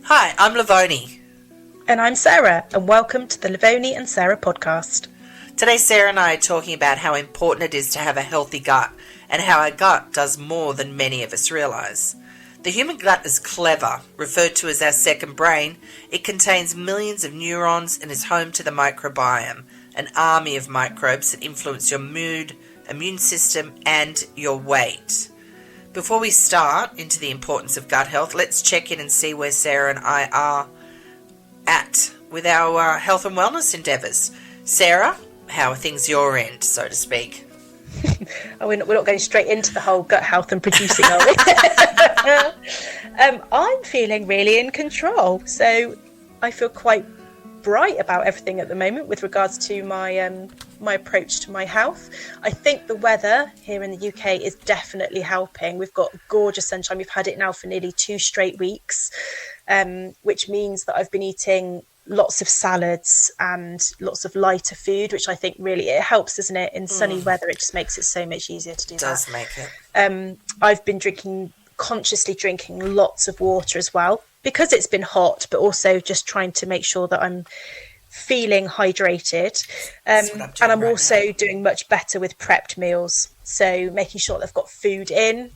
Hi, I'm Lovoni. And I'm Sarah, and welcome to the Lovoni and Sarah podcast. Today, Sarah and I are talking about how important it is to have a healthy gut and how our gut does more than many of us realise. The human gut is clever, referred to as our second brain. It contains millions of neurons and is home to the microbiome, an army of microbes that influence your mood, immune system, and your weight. Before we start into the importance of gut health, let's check in and see where Sarah and I are at with our health and wellness endeavours. Sarah, how are things your end, so to speak? We're not going straight into the whole gut health and producing, are we? I'm feeling really in control, so I feel quite bright about everything at the moment with regards to my approach to my health. I think the weather here in the UK is definitely helping. We've got gorgeous sunshine. We've had it now for nearly 2 straight weeks, which means that I've been eating lots of salads and lots of lighter food, which I think really it helps, doesn't it? In sunny weather, it just makes it so much easier to do that. It does make it. I've been consciously drinking lots of water as well, because it's been hot, but also just trying to make sure that I'm feeling hydrated. And I'm also doing much better with prepped meals. So making sure that I've got food in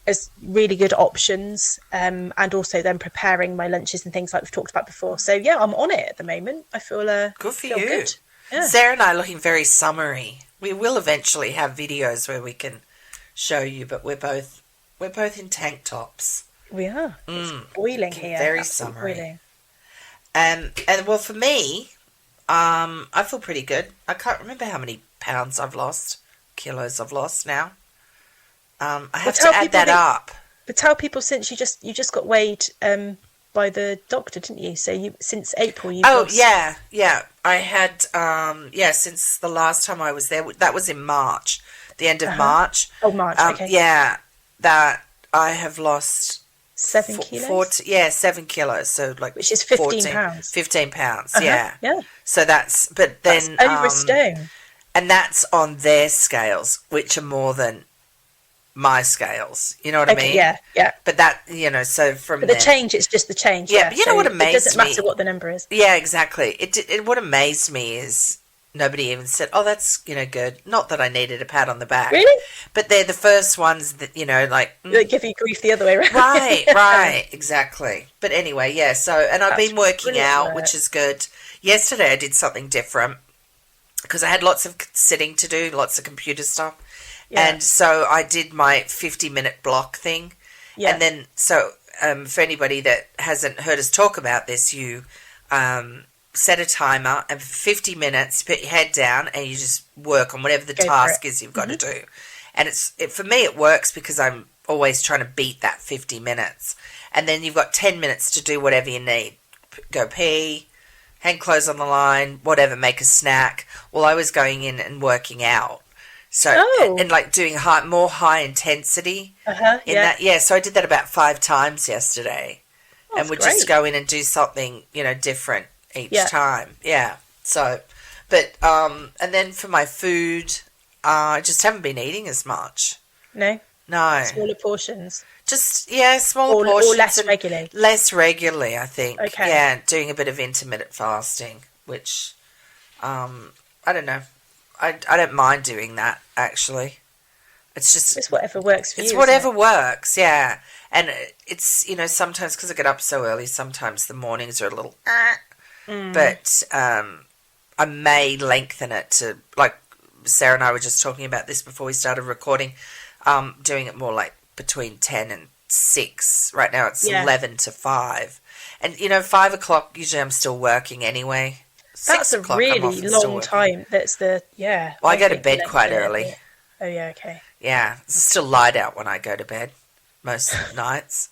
as really good options, and also then preparing my lunches and things like we've talked about before. So yeah, I'm on it at the moment. I feel good for feel you. Good. Yeah. Sarah and I are looking very summery. We will eventually have videos where we can show you, but we're both in tank tops. We are. It's boiling here. Very summery. Boiling. And well, for me, I feel pretty good. I can't remember how many kilos I've lost now. I have to add that up. But tell people, since you just got weighed by the doctor, didn't you? So since April you've lost... yeah. I had since the last time I was there, that was in March, the end of March. Oh, March. Okay. Yeah, that I have lost 7 kilos. 7 kilos. So which is 15 pounds. 15 pounds. Yeah. So that's over a stone, and that's on their scales, which are more than my scales, you know what I mean? Yeah. But that, so from the change, it's just the change. Yeah, but you know what amazed me? It doesn't matter what the number is. Yeah, exactly. What amazed me is nobody even said, "Oh, that's good." Not that I needed a pat on the back, really. But they're the first ones that they give you grief the other way around. Right, exactly. But anyway, yeah. So, and I've been working out, which is good. Yesterday, I did something different because I had lots of sitting to do, lots of computer stuff. Yeah. And so I did my 50-minute block thing. Yeah. And then, for anybody that hasn't heard us talk about this, you set a timer, and for 50 minutes, you put your head down and you just work on whatever the task is you've got to do. And for me, it works because I'm always trying to beat that 50 minutes. And then you've got 10 minutes to do whatever you need. Go pee, hang clothes on the line, whatever, make a snack. Well, I was going in and working out. So, and doing more high intensity that. Yeah, so I did that about 5 times yesterday. And we'd just go in and do something, different each time. Yeah. So, but, and then for my food, I just haven't been eating as much. No. Smaller portions. Just, smaller portions. Or less regularly. Less regularly, I think. Okay. Yeah, doing a bit of intermittent fasting, which, I don't know. I don't mind doing that, actually. It's whatever works for you. It's whatever works, yeah. And it's, sometimes, because I get up so early, sometimes the mornings are a little... But I may lengthen it to, like Sarah and I were just talking about this before we started recording, doing it more like between 10 and 6. Right now it's 11 to 5. And, 5 o'clock, usually I'm still working anyway. That's a really long time. That's Well, I go to bed quite early. Oh, yeah, okay. Yeah, it's still light out when I go to bed most nights.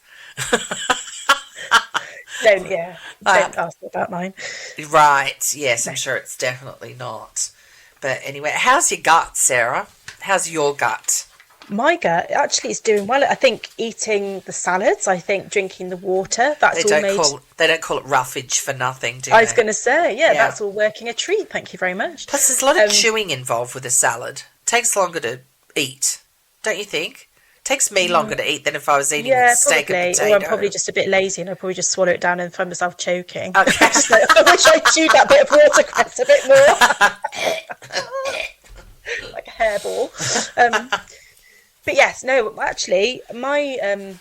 Don't ask me about mine. Right, yes, I'm sure it's definitely not. But anyway, how's your gut, Sarah? How's your gut? My gut actually is doing well. I think eating the salads, I think drinking the water, they don't call it roughage for nothing, do they? I was going to say, that's all working a treat. Thank you very much. Plus there's a lot of chewing involved with a salad. It takes longer to eat, don't you think? Takes me longer to eat than if I was eating a steak and potato. Or I'm probably just a bit lazy and I'll probably just swallow it down and find myself choking. Okay. I wish I chewed that bit of watercress a bit more. Like a hairball. But yes, no, actually, my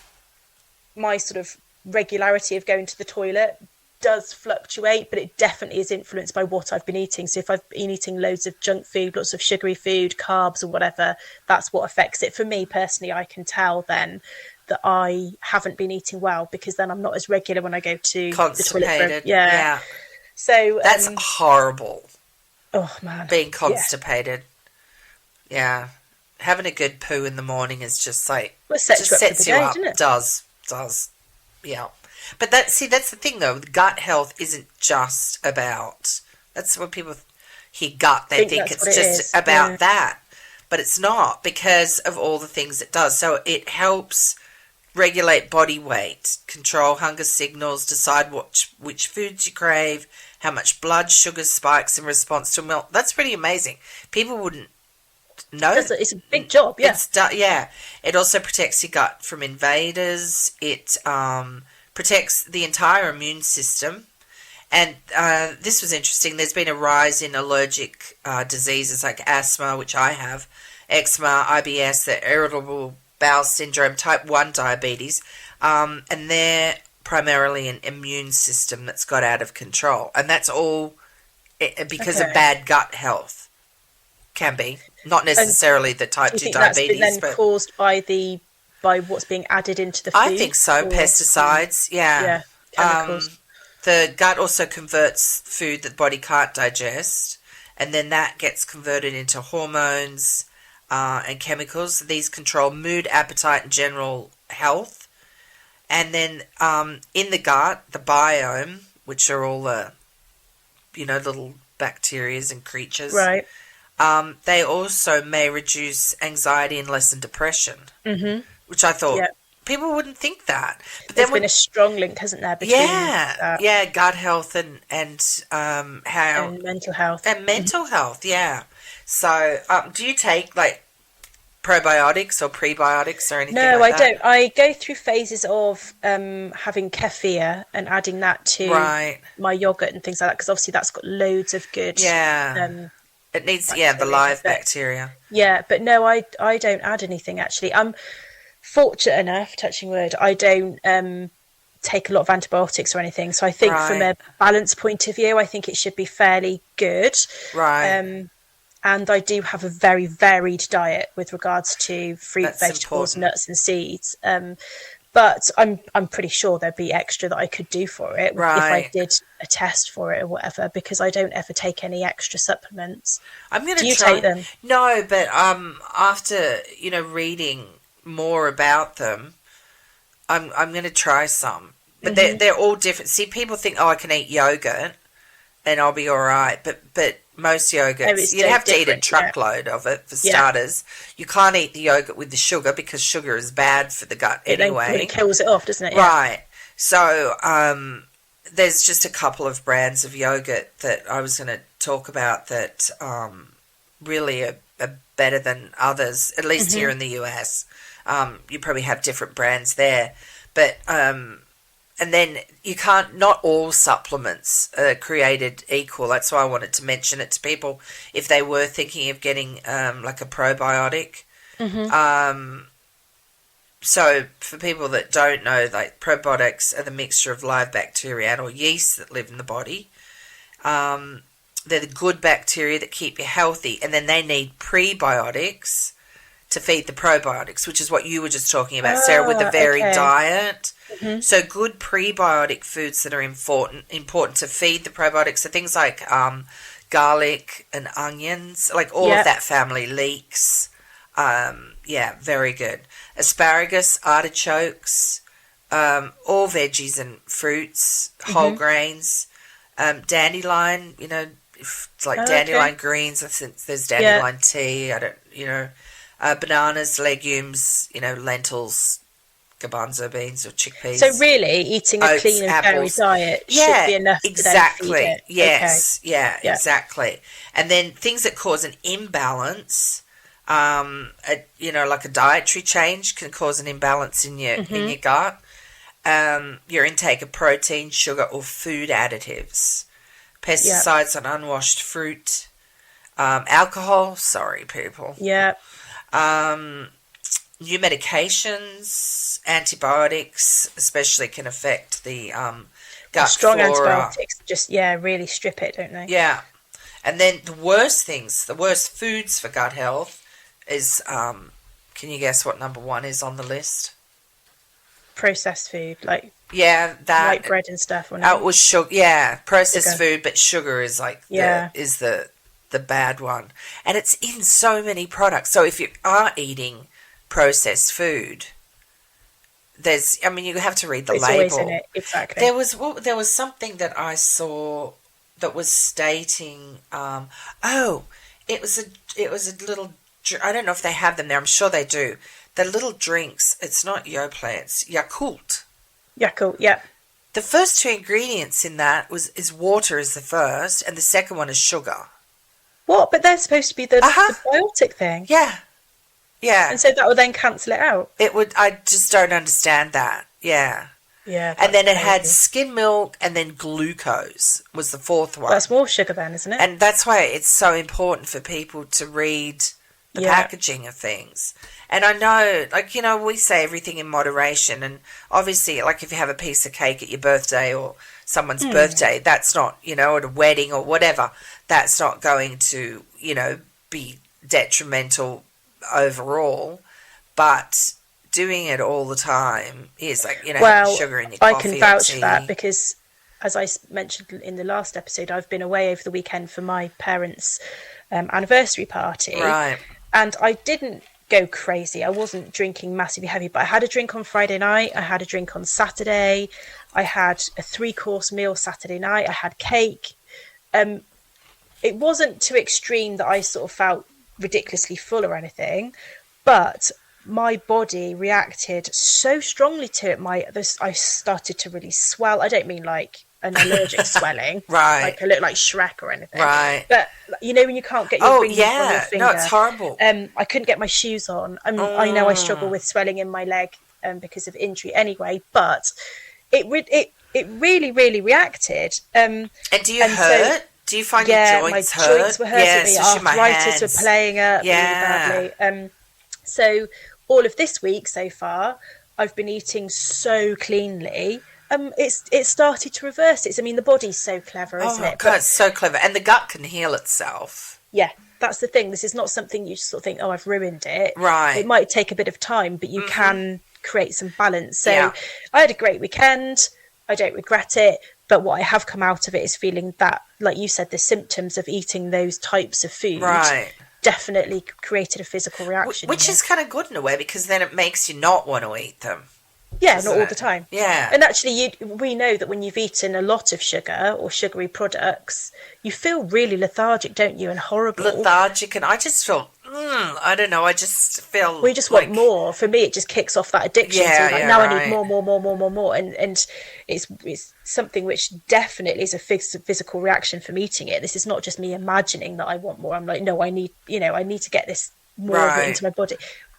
sort of regularity of going to the toilet does fluctuate, but it definitely is influenced by what I've been eating. So if I've been eating loads of junk food, lots of sugary food, carbs or whatever, that's what affects it. For me personally, I can tell then that I haven't been eating well, because then I'm not as regular when I go to the toilet. Yeah. So that's horrible. Oh man, being constipated. Yeah. Having a good poo in the morning is just like, sets you up. Doesn't it? Does. Yeah. But that's the thing though. Gut health isn't just about, that's when people hear gut, they think it's just about that. But it's not, because of all the things it does. So it helps regulate body weight, control hunger signals, decide which foods you crave, how much blood sugar spikes in response to milk. That's pretty amazing. People wouldn't know. It's a big job, yeah. It also protects your gut from invaders. It protects the entire immune system. And this was interesting. There's been a rise in allergic diseases like asthma, which I have, eczema, IBS, the irritable bowel syndrome, type 1 diabetes, and they're primarily an immune system that's got out of control. And that's all because of bad gut health. Can be. Not necessarily the type 2 diabetes. That's been caused by what's being added into the food? I think so. Pesticides, yeah. Chemicals. The gut also converts food that the body can't digest, and then that gets converted into hormones and chemicals. These control mood, appetite, and general health. And then in the gut, the biome, which are all the, little bacterias and creatures. Right. They also may reduce anxiety and lessen depression, which I thought people wouldn't think that. But there's been a strong link, hasn't there, between gut health and mental health and mental health. Yeah. So, do you take like probiotics or prebiotics or anything? No, like that? I don't. I go through phases of having kefir and adding that to my yogurt and things like that, because obviously that's got loads of good. It needs, the live bacteria. Yeah, but no, I don't add anything, actually. I'm fortunate enough, touching word, I don't take a lot of antibiotics or anything. So I think from a balance point of view, I think it should be fairly good. Right. And I do have a very varied diet with regards to fruit, vegetables, nuts and seeds. But I'm pretty sure there'd be extra that I could do for it if I did a test for it or whatever, because I don't ever take any extra supplements. I'm going to try. Do you take them? No, but after reading more about them, I'm going to try some. But they're all different. See, people think, I can eat yogurt and I'll be all right. But most yogurts, you'd have to eat a truckload of it for starters. You can't eat the yogurt with the sugar, because sugar is bad for the gut anyway. It kills it off, doesn't it? Right. So there's just a couple of brands of yogurt that I was going to talk about that really are better than others, at least here in the US. You probably have different brands there. But and then not all supplements are created equal. That's why I wanted to mention it to people if they were thinking of getting like a probiotic. So for people that don't know, like probiotics are the mixture of live bacteria or yeast that live in the body. They're the good bacteria that keep you healthy, and then they need prebiotics to feed the probiotics, which is what you were just talking about, Sarah, with the varied diet. So good prebiotic foods that are important to feed the probiotics are things like garlic and onions, like all of that family, leeks. Very good. Asparagus, artichokes, all veggies and fruits, whole grains, dandelion, it's like dandelion greens. I think there's dandelion tea. Bananas, legumes, lentils, garbanzo beans or chickpeas. So really, eating a clean and varied diet should be enough to then feed it. Yes, exactly. And then things that cause an imbalance, Like a dietary change can cause an imbalance in your gut. Your intake of protein, sugar, or food additives, pesticides on unwashed fruit, alcohol. Sorry, people. Yeah. New medications, antibiotics, especially can affect the gut strong flora. Antibiotics just really strip it, don't they? Yeah. And then the worst foods for gut health is, can you guess what number 1 is on the list? Processed food, like that white bread and stuff. It was sugar. Yeah, processed food, but sugar is like the bad one, and it's in so many products. So if you are eating processed food, you have to read the label. Always in it. Exactly. There was something that I saw that was stating, it was a little. I don't know if they have them there. I'm sure they do. The little drinks. It's not Yoplait. It's Yakult. Yakult. Yeah. The first 2 ingredients in that is water is the first, and the second one is sugar. What? But they're supposed to be the biotic thing. Yeah. Yeah. And so that would then cancel it out. It would. I just don't understand that. Yeah. Yeah. And then it had skim milk, and then glucose was the 4th one. That's more sugar then, isn't it? And that's why it's so important for people to read the packaging of things. And I know, we say everything in moderation, and obviously, like if you have a piece of cake at your birthday or someone's birthday, that's not, at a wedding or whatever, that's not going to, be detrimental overall. But doing it all the time is like, having sugar in your coffee. I can vouch for that because, as I mentioned in the last episode, I've been away over the weekend for my parents' anniversary party. Right. And I didn't go crazy. I wasn't drinking massively heavy, but I had a drink on Friday night. I had a drink on Saturday. I had a 3-course meal Saturday night. I had cake. It wasn't too extreme that I sort of felt ridiculously full or anything, but my body reacted so strongly to it. I started to really swell. I don't mean like an allergic swelling, right? Like I look like Shrek or anything, right? But when you can't get your ring on your finger, no, it's horrible. I couldn't get my shoes on. I know I struggle with swelling in my leg because of injury anyway, but it really, really reacted. And do you hurt? Do you find your joints hurt? My joints were hurting me. Arthritis were playing up really badly. So all of this week so far, I've been eating so cleanly. It started to reverse it. The body's so clever, isn't it? God, it's so clever. And the gut can heal itself. Yeah, that's the thing. This is not something you just sort of think, I've ruined it. Right. It might take a bit of time, but you can create some balance. So I had a great weekend. I don't regret it. But what I have come out of it is feeling that, like you said, the symptoms of eating those types of food definitely created a physical reaction. Which is kind of good in a way, because then it makes you not want to eat them. Yeah, not all the time. Yeah. And actually, we know that when you've eaten a lot of sugar or sugary products, you feel really lethargic, don't you? And horrible. Lethargic, and I just feel, I don't know, I just feel... We just want more. For me, it just kicks off that addiction. Yeah, so I need more. And it's something which definitely is a physical reaction from eating it. This is not just me imagining that I want more. I'm like, no, I need to get this more of it into my body.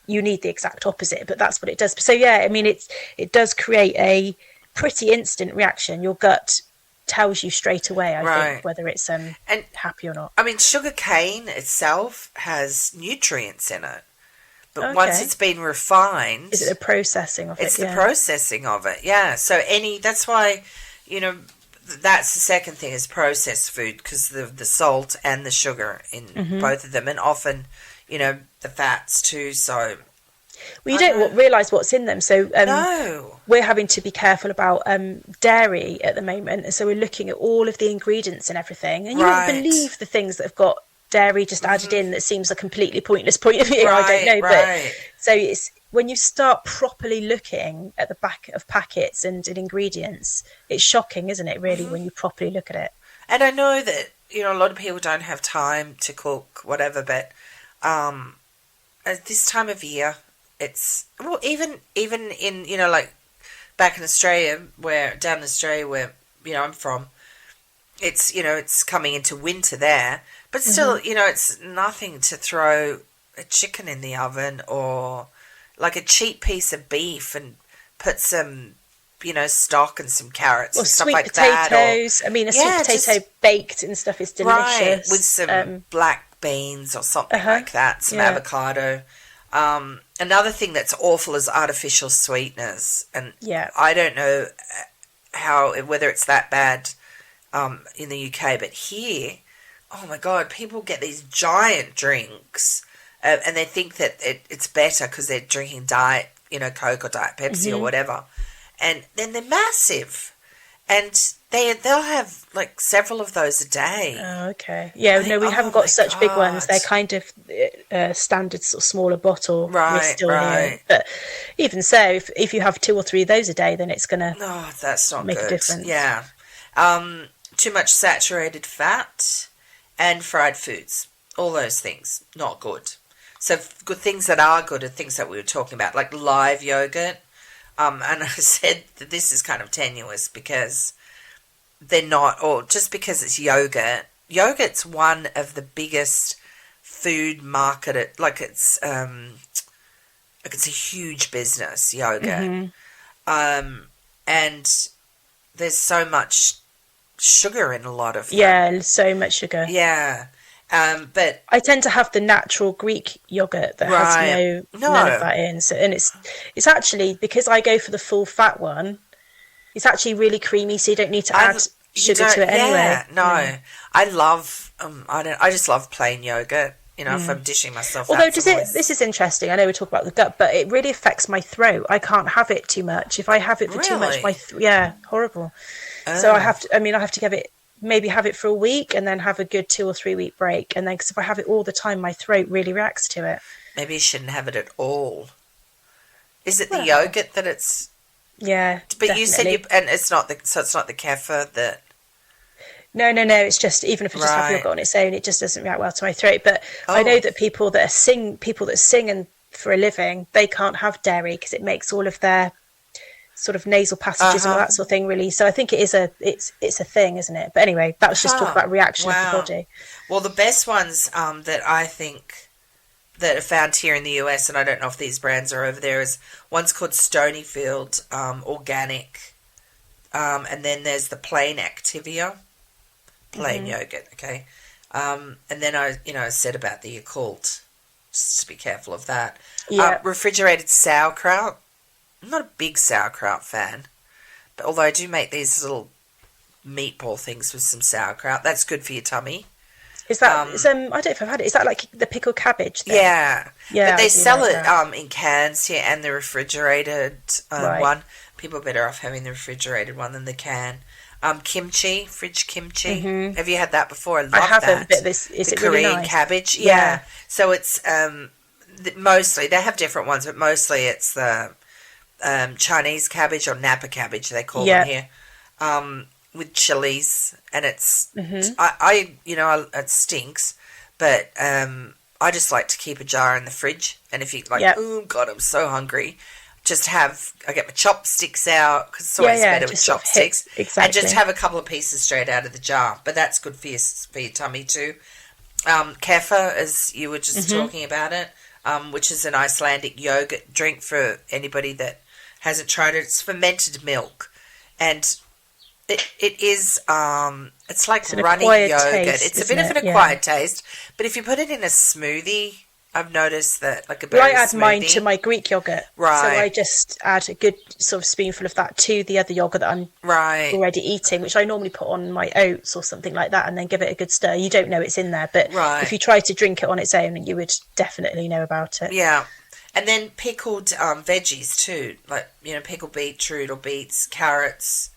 You need the exact opposite, but that's what it does. So it does create a pretty instant reaction. Your gut tells you straight away, I think, whether it's happy or not. Sugar cane itself has nutrients in it, but once it's been refined, is it the processing of it? It's the processing of it. Yeah. So that's why that's the second thing is processed food, because the salt and the sugar in both of them, and often the fats too. So you don't realise what's in them. So no. We're having to be careful about dairy at the moment, and so we're looking at all of the ingredients and everything. And you won't believe the things that have got dairy just added in. That seems a completely pointless point of view. I don't know, but so it's when you start properly looking at the back of packets and ingredients, it's shocking, isn't it? Really, when you properly look at it. And I know that a lot of people don't have time to cook whatever, but at this time of year, it's even in like back in Australia, where I'm from, it's it's coming into winter there, but still it's nothing to throw a chicken in the oven, or like a cheap piece of beef, and put some, stock and some carrots or and stuff sweet like potatoes. that. I mean, a sweet potato baked and stuff is delicious. Right, with some black beans or something like that, some avocado. Another thing that's awful is artificial sweeteners, and I don't know whether it's that bad in the UK, but here, oh my God, people get these giant drinks, and they think that it's better because they're drinking diet, Coke or Diet Pepsi or whatever, and then they're massive, and they'll have like several of those a day. Oh, okay. Yeah, no, we haven't got such big ones. They're kind of standard sort of smaller bottle. Right. Here. But even so, if you have 2 or 3 of those a day, then it's going to that's not make good. A difference. Yeah. Too much saturated fat and fried foods. All those things, not good. So good things that are good are things that we were talking about, like live yogurt. And I said that this is kind of tenuous because they're not, or just because it's yogurt. Yogurt's one of the biggest food marketed, it's a huge business, yogurt. And there's so much sugar in a lot of them. Yeah, so much sugar. Yeah. But I tend to have the natural Greek yogurt that has none of that in. So, and it's actually, because I go for the full fat one, it's actually really creamy, so you don't need to add sugar to it anyway. No. I love I just love plain yogurt, if I'm dishing myself Although out. This is interesting. I know we talk about the gut, but it really affects my throat. I can't have it too much. If I have it for too much, horrible. So I have to maybe have it for a week and then have a good 2 or 3 week break. And then, because if I have it all the time, my throat really reacts to it. Maybe you shouldn't have it at all. Is it the yogurt that it's... Yeah, but definitely. You said and it's not the kefir that... No. It's just, even if I just have yogurt on its own, it just doesn't react well to my throat. But I know that people that sing and for a living, they can't have dairy because it makes all of their sort of nasal passages and all that sort of thing really. So I think it's a thing, isn't it? But anyway, that was just talk about reaction of the body. Well, the best ones that I think that are found here in the US, and I don't know if these brands are over there, is one's called Stonyfield Organic, and then there's the plain Activia, plain yogurt, okay? And then I said about the Yakult, just to be careful of that. Refrigerated sauerkraut. I'm not a big sauerkraut fan, but although I do make these little meatball things with some sauerkraut, that's good for your tummy. Is that, I don't know if I've had it, is that like the pickled cabbage thing? Yeah. But they sell it in cans here, and the refrigerated one. People are better off having the refrigerated one than the can. Kimchi, fridge kimchi. Have you had that before? I haven't, that. but is the it Korean really nice? Cabbage. Yeah. So it's mostly, they have different ones, but mostly it's the Chinese cabbage, or Napa cabbage they call them here, with chilies, and it's it stinks, but I just like to keep a jar in the fridge, and if you oh God, I'm so hungry, I get my chopsticks out, because it's always better with chopsticks, and just have a couple of pieces straight out of the jar. But that's good for your tummy too. Kefir, as you were just talking about it, which is an Icelandic yogurt drink for anybody that hasn't tried it. It's fermented milk, and it is it's like runny yogurt. Taste, it's a bit of an acquired taste, but if you put it in a smoothie, I've noticed that, like a berry I add smoothie, mine to my Greek yogurt. Right. So I just add a good sort of spoonful of that to the other yogurt that I'm already eating, which I normally put on my oats or something like that, and then give it a good stir. You don't know it's in there, but if you try to drink it on its own, you would definitely know about it. Yeah. And then pickled veggies too, like, pickled beetroot or beets, carrots,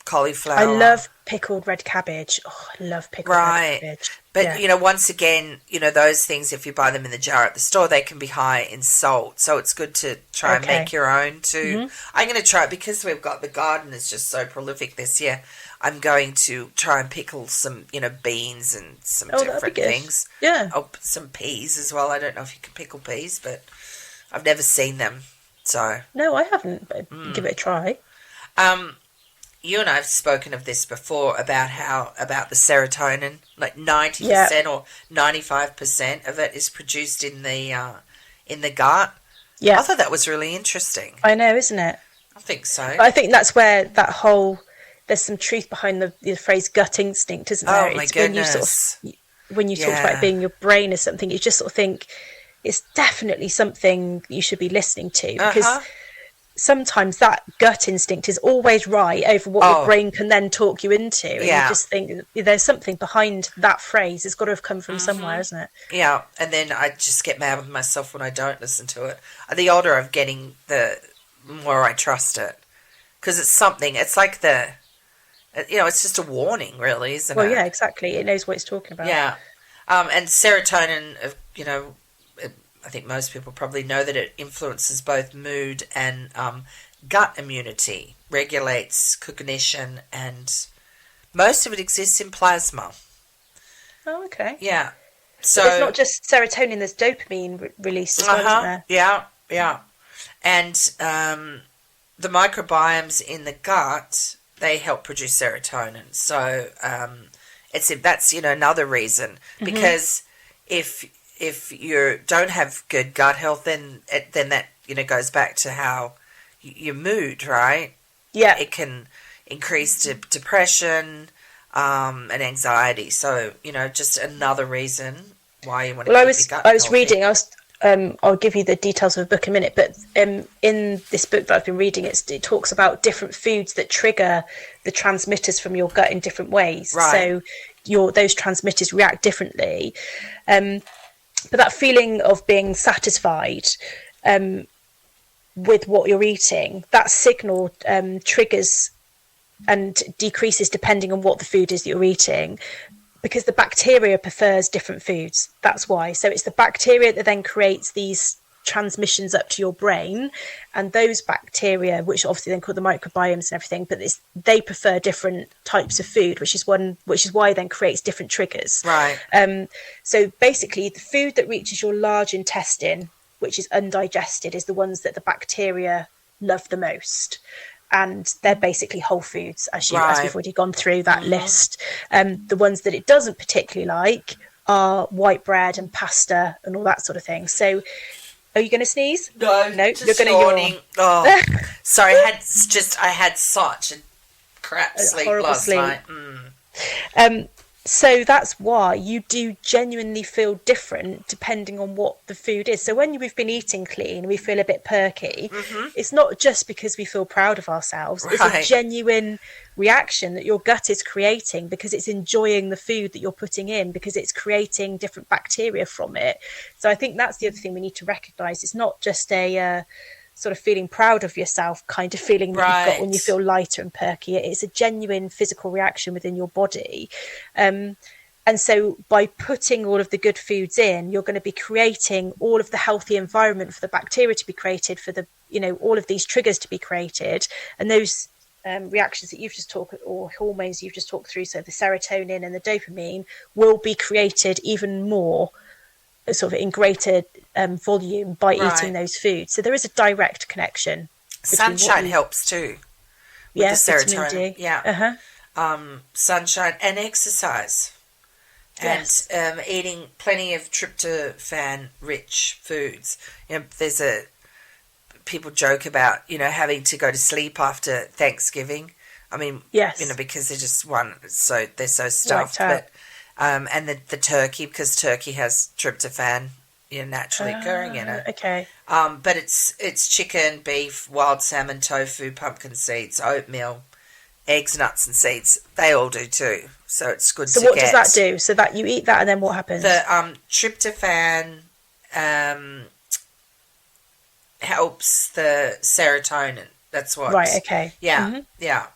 cauliflower. I love pickled red cabbage. Oh, I love pickled red cabbage. But, once again, those things, if you buy them in the jar at the store, they can be high in salt. So it's good to try and make your own too. I'm going to try, because we've got, the garden is just so prolific this year, I'm going to try and pickle some, beans and some different things. Yeah. Oh, some peas as well. I don't know if you can pickle peas, but I've never seen them. So no, I haven't, but give it a try. you and I have spoken of this before about the serotonin, like 90% Yeah. or 95% of it is produced in the gut. I Yeah. thought that was really interesting. I know, isn't it? I think so. But I think that's where there's some truth behind the phrase gut instinct, isn't there? Oh my It's when you sort goodness. of, when you talked about it Yeah. being your brain or something, you just sort of think it's definitely something you should be listening to, because Uh-huh. sometimes that gut instinct is always right over what your Oh, brain can then talk you into, and you yeah. just think there's something behind that phrase. It's got to have come from somewhere, isn't it? Yeah. And then I just get mad with myself when I don't listen to it. The older I'm getting, the more I trust it. Because it's something, it's like it's just a warning, really, isn't Well, it? yeah, exactly. It knows what it's talking about. Yeah. And serotonin, I think most people probably know that it influences both mood and gut immunity, regulates cognition, and most of it exists in plasma. Oh, okay. Yeah. But there's So, not just serotonin, there's dopamine released as well, isn't there? yeah, yeah. And the microbiomes in the gut, they help produce serotonin. So that's another reason, because if you don't have good gut health, then that goes back to how your mood, right? Yeah. It can increase depression and anxiety. So just another reason why you want to Well, keep your gut I was healthy. reading. I'll give you the details of the book in a minute. But in this book that I've been reading, it talks about different foods that trigger the transmitters from your gut in different ways. Right. So those transmitters react differently. But that feeling of being satisfied with what you're eating, that signal triggers and decreases depending on what the food is that you're eating, because the bacteria prefers different foods. That's why. So it's the bacteria that then creates these transmissions up to your brain, and those bacteria, which obviously then called the microbiomes and everything, but they prefer different types of food, which is why it then creates different triggers. Right. So basically, the food that reaches your large intestine, which is undigested, is the ones that the bacteria love the most. And they're basically whole foods, as we've already gone through that list. The ones that it doesn't particularly like are white bread and pasta and all that sort of thing. So, are you going to sneeze? No, You're going to yawning. yawn. Oh, sorry. I had such a crap sleep Horrible last sleep. night. So that's why you do genuinely feel different depending on what the food is. So when we've been eating clean, we feel a bit perky. It's not just because we feel proud of ourselves. It's a genuine reaction that your gut is creating because it's enjoying the food that you're putting in, because it's creating different bacteria from it. So I think that's the other thing we need to recognise. It's not just a sort of feeling proud of yourself kind of feeling that you've got when you feel lighter and perky. It's a genuine physical reaction within your body. And so by putting all of the good foods in, you're going to be creating all of the healthy environment for the bacteria to be created, for the, all of these triggers to be created. And those reactions that you've just talked, or hormones you've just talked through, so the serotonin and the dopamine, will be created even more, sort of in greater volume, by eating those foods. So there is a direct connection. Sunshine helps too. With the serotonin. Yeah. Sunshine and exercise. Yes. And eating plenty of tryptophan-rich foods. People joke about, having to go to sleep after Thanksgiving. I mean, yes. Because they're just they're so stuffed. But and the turkey, because turkey has tryptophan, naturally occurring in it. Okay. But it's chicken, beef, wild salmon, tofu, pumpkin seeds, oatmeal, eggs, nuts, and seeds. They all do too. So it's good to get. So what does that do? So that you eat that, and then what happens? The tryptophan helps the serotonin. That's what. Right. Okay. Yeah. Yeah.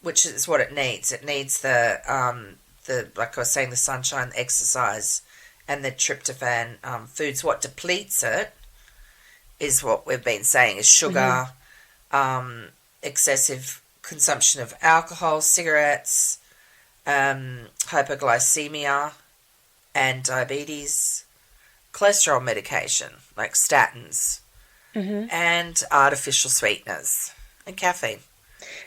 Which is what it needs. It needs the like I was saying, the sunshine, the exercise, and the tryptophan foods. What depletes it is what we've been saying is sugar, excessive consumption of alcohol, cigarettes, hypoglycemia, and diabetes, cholesterol medication like statins, and artificial sweeteners and caffeine.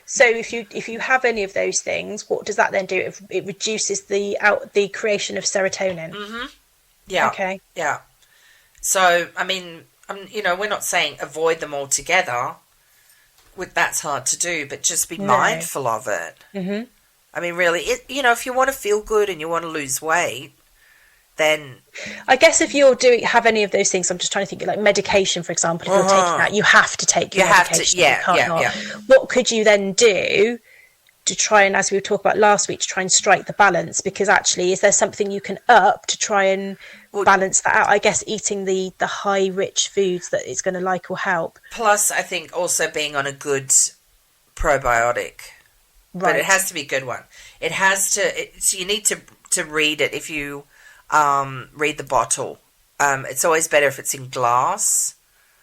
So if you have any of those things, what does that then do? It reduces the creation of serotonin. Mm-hmm. Yeah. Okay. Yeah. So, I mean, we're not saying avoid them altogether. That's hard to do, but just be mindful of it. Mm-hmm. I mean, really, if you want to feel good and you want to lose weight, then I guess if you're have any of those things, I'm just trying to think, like medication, for example. If you're taking that, you have to take your medication. Yeah. What could you then do to try and, as we were talking about last week, to try and strike the balance? Because actually, is there something you can up to try and balance that out? I guess eating the high rich foods that it's going to like will help. Plus, I think also being on a good probiotic. Right. But it has to be a good one. It has to. So you need to read it. If you read the bottle, it's always better if it's in glass.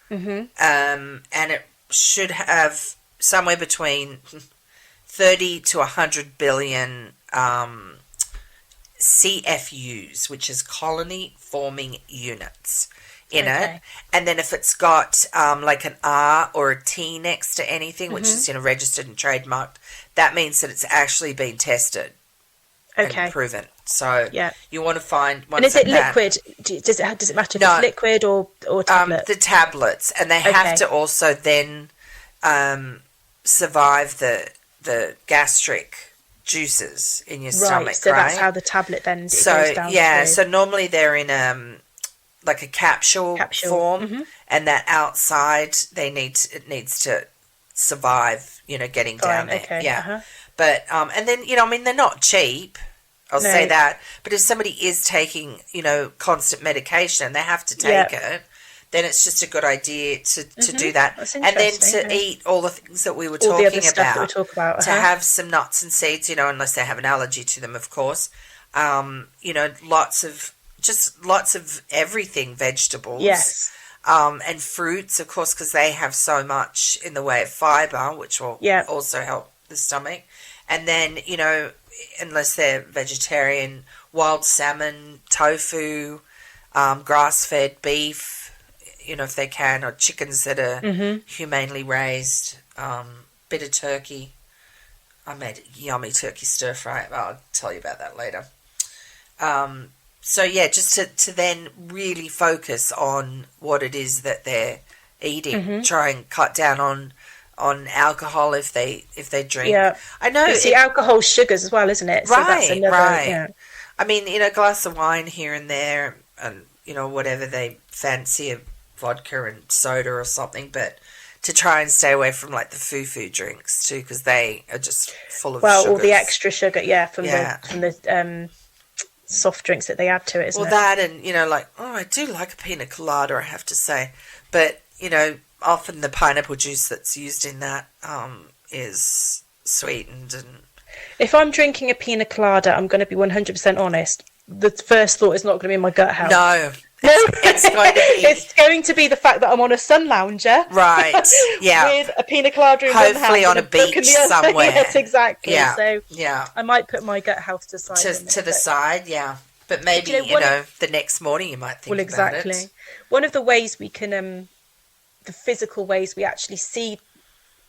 Mm-hmm. And it should have somewhere between 30 to 100 billion CFUs, which is colony forming units, in it. And then if it's got like an R or a T next to anything, which is registered and trademarked, that means that it's actually been tested and proven. So you want to find one. And is it liquid? Does it matter if it's liquid or tablet? The tablets, and they have to also then survive the gastric juices in your stomach. So that's how the tablet then goes down. So normally they're in like a capsule form, and that outside it needs to survive. Getting down there. But and then they're not cheap. I'll say that. But if somebody is taking constant medication and they have to take it, then it's just a good idea to do that. That's and then to eat all the things that we were talking about. To have some nuts and seeds, unless they have an allergy to them, of course. Lots of everything, vegetables. Yes. And fruits, of course, because they have so much in the way of fiber, which will also help the stomach. And then, unless they're vegetarian, wild salmon, tofu, grass-fed beef, if they can, or chickens that are humanely raised, bit of turkey. I made a yummy turkey stir-fry. I'll tell you about that later. Just to then really focus on what it is that they're eating. Try and cut down on alcohol if they drink. Yeah, I know. You see, alcohol, sugars as well, isn't it? So that's another, right. I mean, a glass of wine here and there, and whatever they fancy, a vodka and soda or something, but to try and stay away from like the foo-foo drinks too, because they are just full of sugars. All the extra sugar, from the soft drinks that they add to it, isn't it? That and I do like a pina colada, I have to say, but often the pineapple juice that's used in that is sweetened. And if I'm drinking a pina colada, I'm going to be 100% honest. The first thought is not going to be my gut health. No. It's going to be the fact that I'm on a sun lounger, right? Yeah, with a pina colada in hopefully one hand on a beach somewhere. Yes, exactly. Yeah, so I might put my gut health to the side. Yeah, but maybe the next morning you might think about it. One of the ways we can, the physical ways we actually see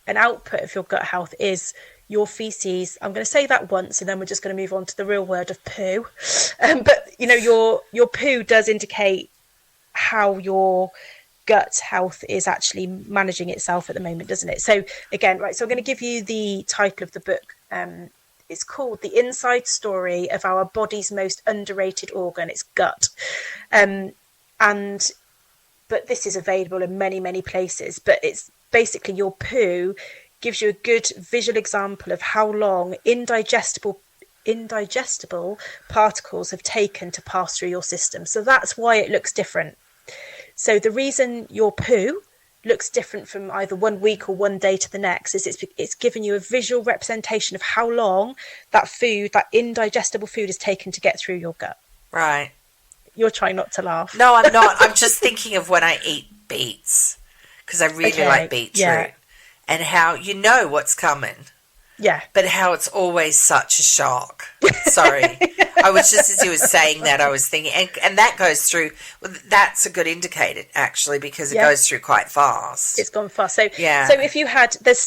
an output of your gut health is your feces. I'm going to say that once, and then we're just going to move on to the real word of poo. But your poo does indicate how your gut health is actually managing itself at the moment, doesn't it? So again, right. So I'm going to give you the title of the book. It's called "The Inside Story of Our Body's Most Underrated Organ." It's gut, but this is available in many, many places. But it's basically your poo gives you a good visual example of how long indigestible particles have taken to pass through your system. So that's why it looks different. So the reason your poo looks different from either 1 week or 1 day to the next is it's giving you a visual representation of how long that indigestible food is taken to get through your gut. Right. You're trying not to laugh. No, I'm not. I'm just thinking of when I eat beets, because I really like beetroot. Yeah. And how what's coming. Yeah. But how it's always such a shock. Sorry. I was just, as you were saying that, I was thinking, and that goes through, that's a good indicator, actually, because it goes through quite fast. It's gone fast. So if you had, there's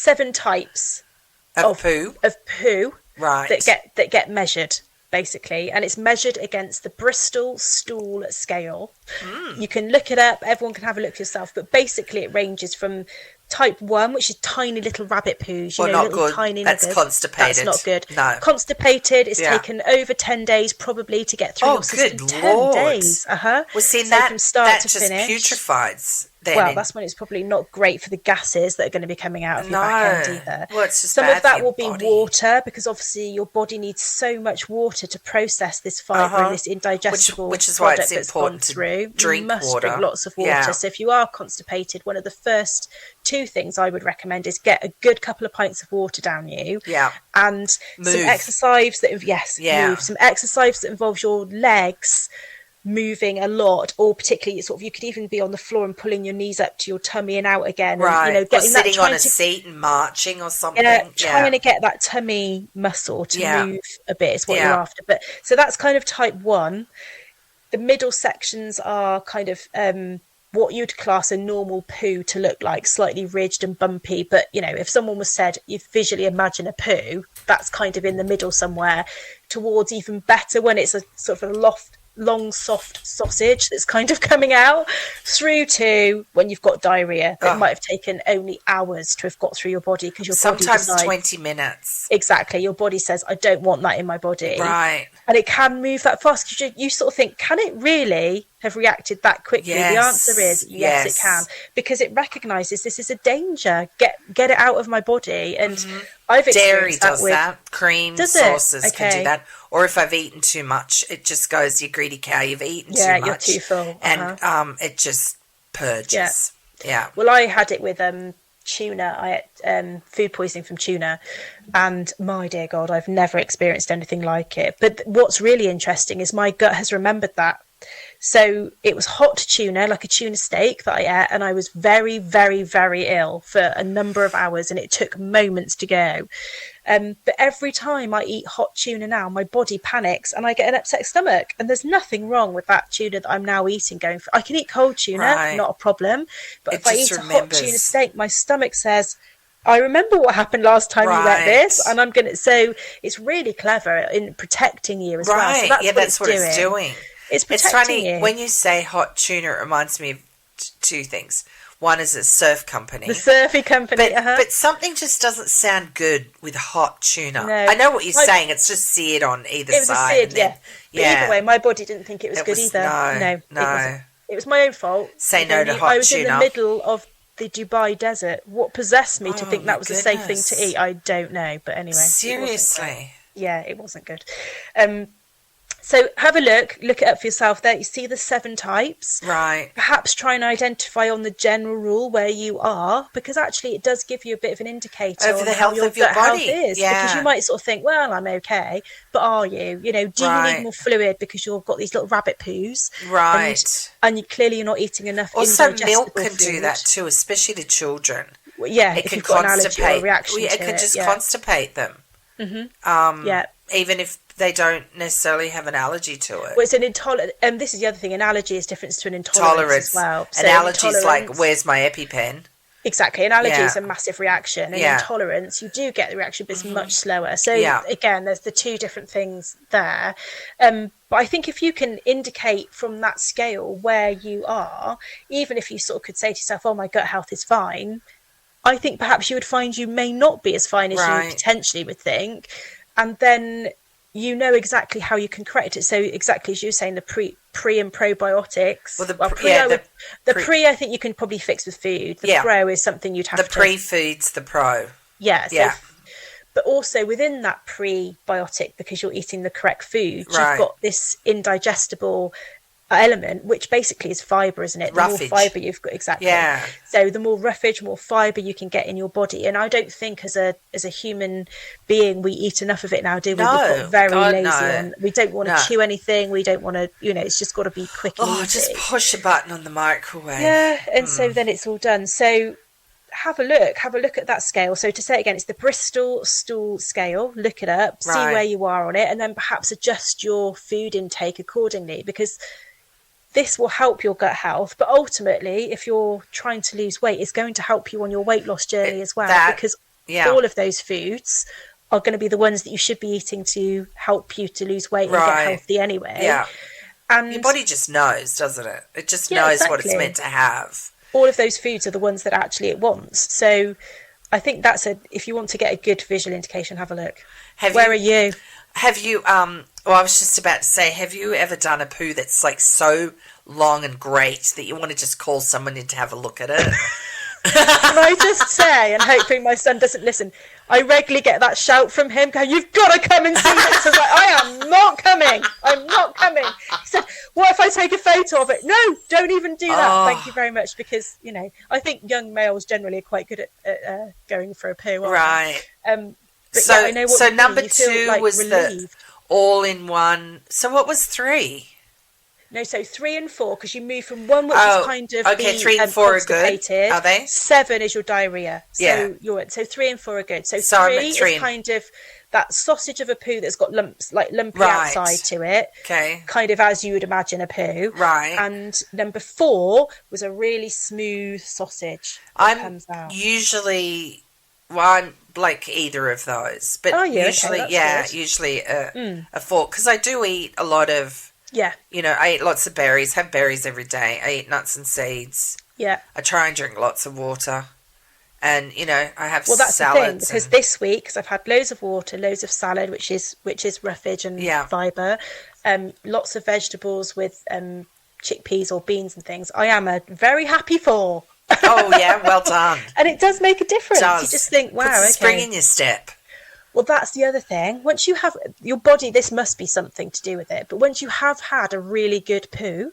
7 types Of poo? Of poo. Right. That get measured, basically, and it's measured against the Bristol Stool Scale. You can look it up, everyone can have a look for yourself, but basically it ranges from type 1, which is tiny little rabbit poos, not little good. tiny That's nuggets. constipated. That's not good. No. Constipated, it's taken over 10 days probably to get through your system. Good 10 Lord. days. Well, see, So that, from start that to just finish, putrefies. Well, that's when it's probably not great for the gases that are going to be coming out of your back end either. Well, it's just Some bad of that for will your be body. water, because obviously your body needs so much water to process this fibre and this indigestible which is why product it's that's gone important to through. drink You must water. drink lots of water. Yeah. So if you are constipated, one of the first 2 things I would recommend is get a good couple of pints of water down you. Yeah. And Move. some exercise that move. Some exercise that involves your legs moving a lot, or particularly sort of you could even be on the floor and pulling your knees up to your tummy and out again, Right. and Or sitting on a seat and marching or something. Trying to get that tummy muscle to move a bit is what you're after. But so that's kind of type 1. The middle sections are kind of what you'd class a normal poo to look like, slightly ridged and bumpy. But if someone was said you visually imagine a poo, that's kind of in the middle somewhere, towards even better when it's a sort of a long soft sausage that's kind of coming out, through to when you've got diarrhea that might have taken only hours to have got through your body, because your body sometimes 20 minutes. Exactly, your body says, I don't want that in my body. Right. And it can move that fast, because you sort of think, can it really have reacted that quickly? Yes. The answer is yes, it can, because it recognises this is a danger. Get it out of my body. And I've Dairy experienced does with that. Cream sauces can do that. Or if I've eaten too much, it just goes, you greedy cow, you've eaten too much. You're too full. And it just purges. Yeah. Well, I had it with tuna. I had food poisoning from tuna, and my dear God, I've never experienced anything like it. But what's really interesting is my gut has remembered that. So it was hot tuna, like a tuna steak that I ate, and I was very, very, very ill for a number of hours, and it took moments to go. But every time I eat hot tuna now, my body panics and I get an upset stomach. And there's nothing wrong with that tuna that I'm now eating. I can eat cold tuna, not a problem. But if I eat a hot tuna steak, my stomach says, I remember what happened last time you ate this, and I'm gonna. So it's really clever in protecting you as well. So that's what it's doing. It's protecting funny you. When you say hot tuna, it reminds me of 2 things. One is a surf company. The surfy company, but something just doesn't sound good with hot tuna. No. I know what you're saying. It's just seared on either side. It was a seared, But either way, my body didn't think it was good either. No. It was my own fault. Say no to hot tuna. I was in the middle of the Dubai desert. What possessed me to think that was a safe thing to eat? I don't know. But anyway. Seriously? It wasn't good. So have a look it up for yourself there. You see the 7 types. Right. Perhaps try and identify on the general rule where you are, because actually it does give you a bit of an indicator over the health of your body. Is, because you might sort of think, well, I'm okay, but are you? Do you need more fluid because you've got these little rabbit poos? Right. And you clearly you're not eating enough. Also, milk can do that too, especially to children. Well, if you've got an allergy or a reaction it can just constipate them. Even if they don't necessarily have an allergy to it. Well, it's an intolerance. This is the other thing. An allergy is different to an intolerance as well. So an allergy is like, where's my EpiPen? Exactly. An allergy is a massive reaction. An intolerance, you do get the reaction, but it's much slower. So again, there's the 2 different things there. But I think if you can indicate from that scale where you are, even if you sort of could say to yourself, oh, my gut health is fine, I think perhaps you would find you may not be as fine as you potentially would think. And then you know exactly how you can correct it. So exactly as you were saying, the pre and probiotics. The pre I think you can probably fix with food. The pro is something you'd have to... The pre feeds the pro. But also within that prebiotic, because you're eating the correct food, you've got this indigestible element, which basically is fibre, isn't it? The more fibre you've got, so the more roughage, more fibre you can get in your body. And I don't think as a human being we eat enough of it now, do we? We've got very lazy and we don't want to chew anything, we don't want to, it's just got to be quick and easy. Just push a button on the microwave. And so then it's all done. So have a look at that scale. So to say it again, it's the Bristol Stool Scale. Look it up, see where you are on it, and then perhaps adjust your food intake accordingly, because this will help your gut health, but ultimately, if you're trying to lose weight, it's going to help you on your weight loss journey as well. Because all of those foods are going to be the ones that you should be eating to help you to lose weight and get healthy anyway. Yeah. And your body just knows, doesn't it? It just knows what it's meant to have. All of those foods are the ones that actually it wants. So I think if you want to get a good visual indication, have a look. Where are you? Have you, well, I was just about to say, have you ever done a poo that's like so long and great that you want to just call someone in to have a look at it? Can I just say, and hopefully my son doesn't listen, I regularly get that shout from him going, you've got to come and see this. I was like, I am not coming. I'm not coming. He said, what if I take a photo of it? No, don't even do that. Thank you very much. Because, I think young males generally are quite good at going for a poo. Right. But I know what so you number mean. 2 like was relieved. the all-in-one. So what was 3? No, so 3 and 4, because you move from 1, which is kind of okay, 3 and 4 are good. Are they? 7 is your diarrhea. So so 3 and 4 are good. So 3 is kind of that sausage of a poo that's got lumps, like lumpy outside to it. Okay. Kind of as you would imagine a poo. Right. And number 4 was a really smooth sausage that comes out. Usually, I'm like either of those, but usually, usually a 4, because I do eat a lot of. Yeah. I eat lots of berries, have berries every day. I eat nuts and seeds. Yeah. I try and drink lots of water. And, I have well, that's salads. The thing, because this week, because I've had loads of water, loads of salad, which is roughage and fibre, lots of vegetables with chickpeas or beans and things. I am a very happy 4. Oh, yeah, well done. And it does make a difference. You just think, wow, puts a spring in your step. Well, that's the other thing. Once you have your body, this must be something to do with it. But once you have had a really good poo,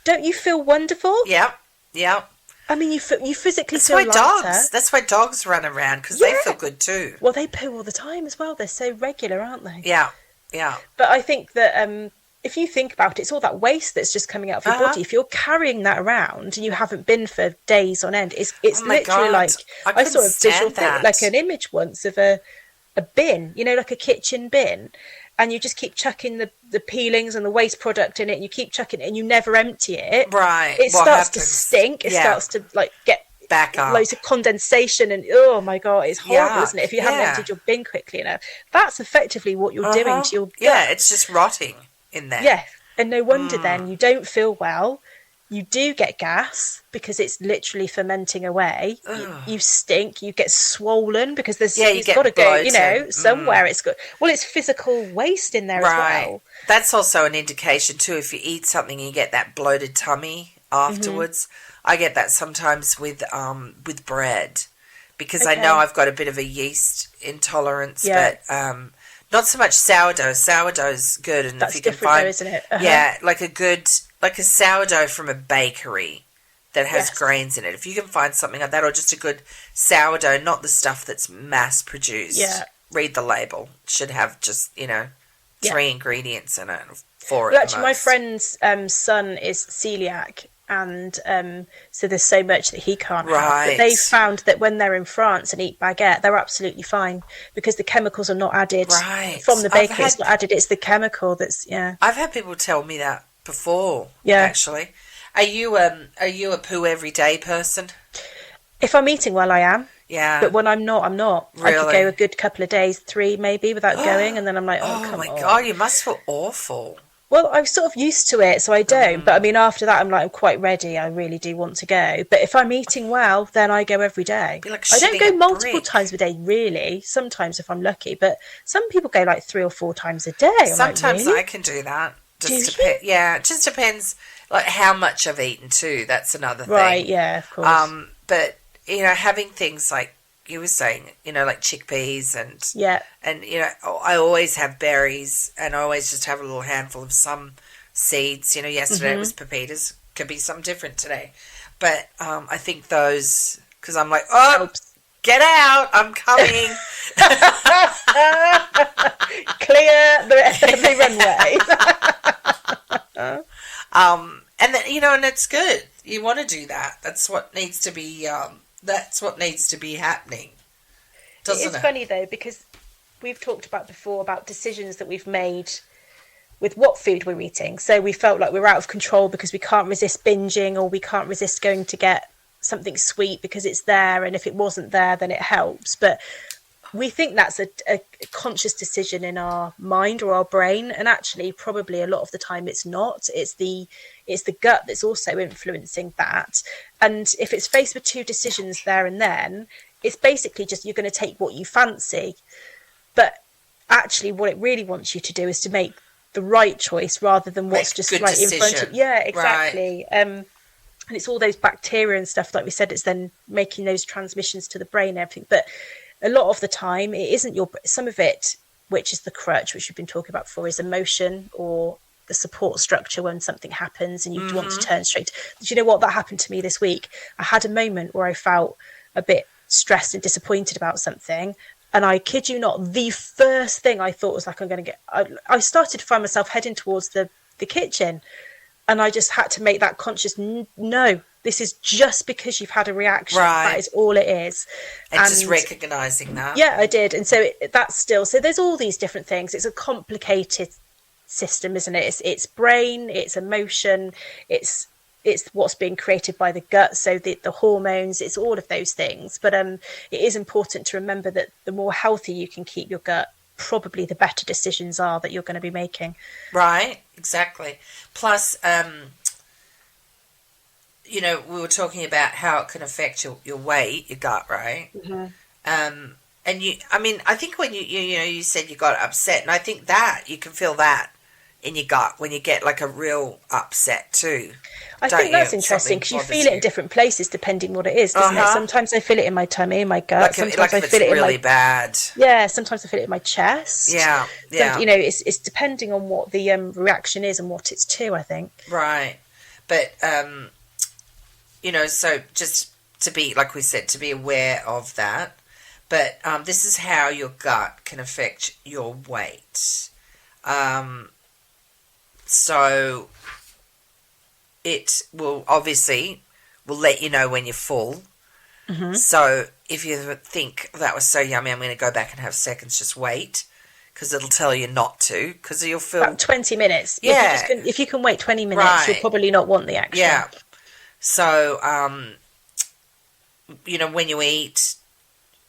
don't you feel wonderful? Yeah, yeah. I mean, you physically that's feel lighter. That's why dogs run around, because they feel good too. Well, they poo all the time as well. They're so regular, aren't they? Yeah, yeah. But I think that if you think about it, it's all that waste that's just coming out of your body. If you're carrying that around and you haven't been for days on end, it's literally like I saw a visual thing, like an image once of a bin, like a kitchen bin, and you just keep chucking the peelings and the waste product in it, and you keep chucking it and you never empty it. Right. It starts to stink. It starts to get back up. Loads of condensation, and oh my god, it's horrible, isn't it? If you haven't emptied your bin quickly enough. That's effectively what you're doing to your gut. Yeah, it's just rotting in there. Yeah. And no wonder then you don't feel well. You do get gas because it's literally fermenting away. You stink. You get swollen because it's got to go, somewhere. It's got. Well, it's physical waste in there as well. That's also an indication too. If you eat something, and you get that bloated tummy afterwards. I get that sometimes with bread, because I know I've got a bit of a yeast intolerance. But not so much sourdough. Sourdough's good, and that's if you can different, find, though, isn't it? like a sourdough from a bakery that has grains in it. If you can find something like that, or just a good sourdough, not the stuff that's mass produced. Yeah. Read the label. It should have just 3 ingredients in it, 4. Well, actually, my friend's son is celiac. And so there's so much that he can't have. But they found that when they're in France and eat baguette, they're absolutely fine because the chemicals are not added from the bakery. It's not added. It's the chemical that's I've had people tell me that before. Yeah, actually. Are you a poo every day person? If I'm eating well, I am. Yeah. But when I'm not, I'm not. Really? I could go a good couple of days, 3 maybe, without going, and then I'm like, oh my god, you must feel awful. Well, I'm sort of used to it, so I don't. But I mean, after that, I'm quite ready. I really do want to go. But if I'm eating well, then I go every day. I don't go multiple times a day, really. Sometimes if I'm lucky. But some people go 3 or 4 times a day. Sometimes really? I can do that. Yeah, it just depends how much I've eten too. That's another thing. Right, yeah, of course. But, having things like you were saying, like chickpeas and I always have berries, and I always just have a little handful of some seeds. Yesterday it was pepitas, could be something different today, but I think those, because I'm like, get out, I'm coming. Clear the runway. And then and it's good. You want to do that. That's what needs to be. That's what needs to be happening. It's funny though, because we've talked about before about decisions that we've made with what food we're eating. So we felt like we were out of control because we can't resist binging, or we can't resist going to get something sweet because it's there, and if it wasn't there, then it helps. But we think that's a conscious decision in our mind or our brain, and actually probably a lot of the time it's not. It's the gut that's also influencing that. And if it's faced with two decisions there and then, it's basically just you're going to take what you fancy. But actually what it really wants you to do is to make the right choice rather than what's just right in front of you. Yeah, exactly. Right. And it's all those bacteria and stuff, like we said, it's then making those transmissions to the brain and everything. But a lot of the time it isn't some of it, which is the crutch, which we've been talking about before, is emotion or the support structure when something happens and you want to turn straight. Do you know what? That happened to me this week. I had a moment where I felt a bit stressed and disappointed about something. And I kid you not, the first thing I thought was like, I started to find myself heading towards the kitchen. And I just had to make that conscious, no, this is just because you've had a reaction. Right. That is all it is. And just recognising that. Yeah, I did. And so that's still, so there's all these different things. It's a complicated system, isn't it? It's brain, it's emotion, it's what's being created by the gut, so the hormones, it's all of those things. But it is important to remember that the more healthy you can keep your gut, probably the better decisions are that you're going to be making. Right, exactly. Plus, we were talking about how it can affect your weight, your gut, right? Mm-hmm. And I think when you said you got upset, and I think that you can feel that in your gut when you get like a real upset too. I think that's interesting because you feel it in different places depending what it is, doesn't it? Sometimes I feel it in my tummy, in my gut. Sometimes I feel it really bad. Yeah, sometimes I feel it in my chest. Yeah, yeah. So, it's depending on what the reaction is and what it's to, I think. Right, but so just to be, like we said, to be aware of that. But this is how your gut can affect your weight. So it will obviously let you know when you're full. Mm-hmm. So if you think that was so yummy, I'm going to go back and have seconds, just wait, because it'll tell you not to, because you'll feel... About 20 minutes. Yeah. If you can wait 20 minutes, right, you'll probably not want the action. Yeah. So, when you eat,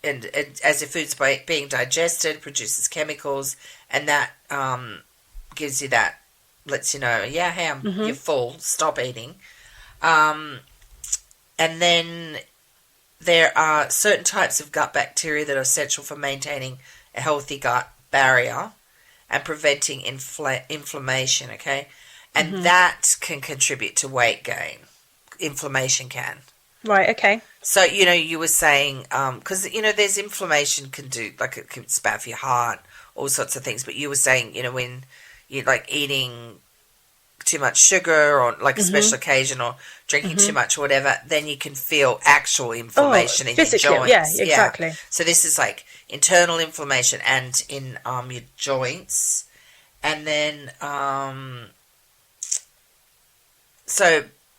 and as your food's being digested, produces chemicals, and that gives you that, lets you know, hey, you're full, stop eating. And then there are certain types of gut bacteria that are essential for maintaining a healthy gut barrier and preventing inflammation, okay? And that can contribute to weight gain. Inflammation can. Right, okay. So, you were saying, because, there's inflammation it's bad for your heart, all sorts of things, but you were saying, when you're like eating too much sugar or like a special occasion or drinking too much or whatever, then you can feel actual inflammation in your joints. Yeah, exactly. Yeah. So this is like internal inflammation and in your joints. And then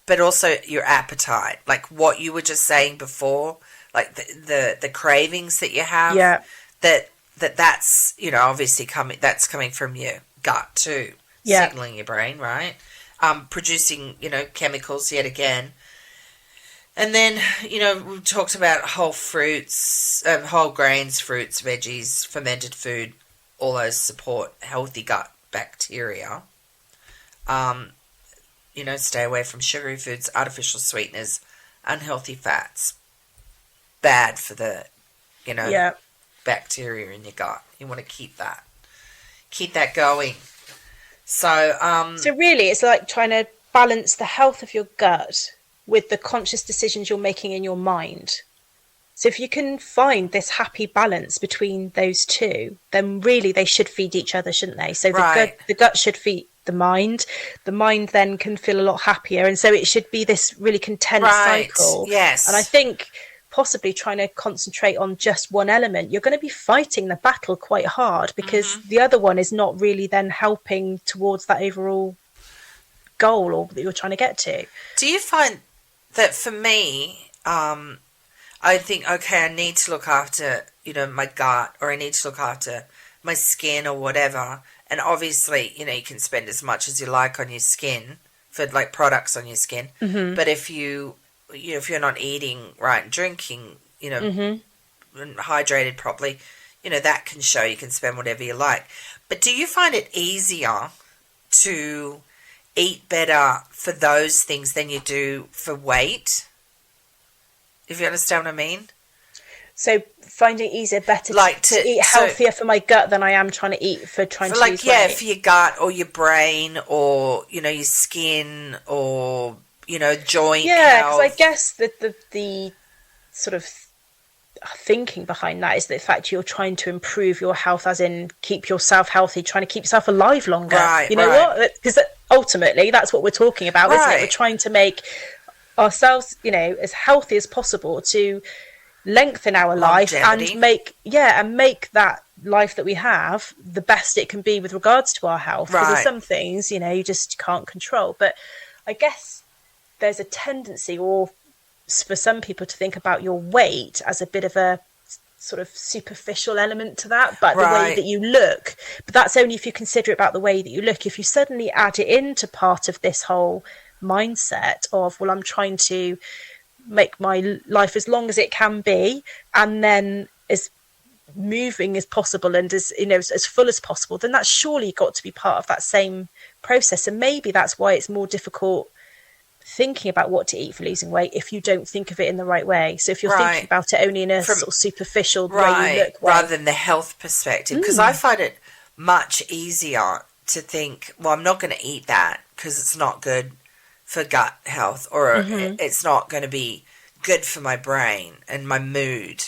but also your appetite, like what you were just saying before, like the cravings that you have. Yeah. That's obviously coming from your gut too. Yeah. Signaling your brain, right? Producing, chemicals yet again. And then, we talked about whole fruits, whole grains, fruits, veggies, fermented food, all those support healthy gut bacteria. Stay away from sugary foods, artificial sweeteners, unhealthy fats. Bad for the, bacteria in your gut. You want to keep that going. So really it's like trying to balance the health of your gut with the conscious decisions you're making in your mind. So if you can find this happy balance between those two, then really they should feed each other, shouldn't they? So the gut should feed the mind then can feel a lot happier, and so it should be this really content cycle. Yes. And I think possibly trying to concentrate on just one element, you're going to be fighting the battle quite hard because the other one is not really then helping towards that overall goal or that you're trying to get to. Do you find that for me, I think, okay, I need to look after, my gut, or I need to look after my skin or whatever. And obviously, you can spend as much as you like on your skin for like products on your skin. Mm-hmm. But if you if you're not eating right and drinking, and hydrated properly, that can show. You can spend whatever you like. But do you find it easier to eat better for those things than you do for weight? If you understand what I mean? So finding it easier, better to eat healthier for my gut than I am trying to eat for trying to lose weight. For your gut or your brain or, your skin or, joint health. Because I guess the sort of thinking behind that is the fact you're trying to improve your health, as in keep yourself healthy, trying to keep yourself alive longer. Right, what? Because ultimately that's what we're talking about, isn't it? We're trying to make ourselves, as healthy as possible to lengthen our life and make that life that we have the best it can be with regards to our health. Because there's some things, you just can't control. But I guess there's a tendency, or for some people, to think about your weight as a bit of a sort of superficial element to that, but the way that you look. But that's only if you consider it about the way that you look. If you suddenly add it into part of this whole mindset of, well, I'm trying to make my life as long as it can be, and then as moving as possible and as as full as possible, then that's surely got to be part of that same process. And maybe that's why it's more difficult thinking about what to eat for losing weight if you don't think of it in the right way. So if you're thinking about it only in a sort of superficial way you look rather than the health perspective, because I find it much easier to think, well, I'm not going to eat that because it's not good for gut health, or it's not going to be good for my brain and my mood,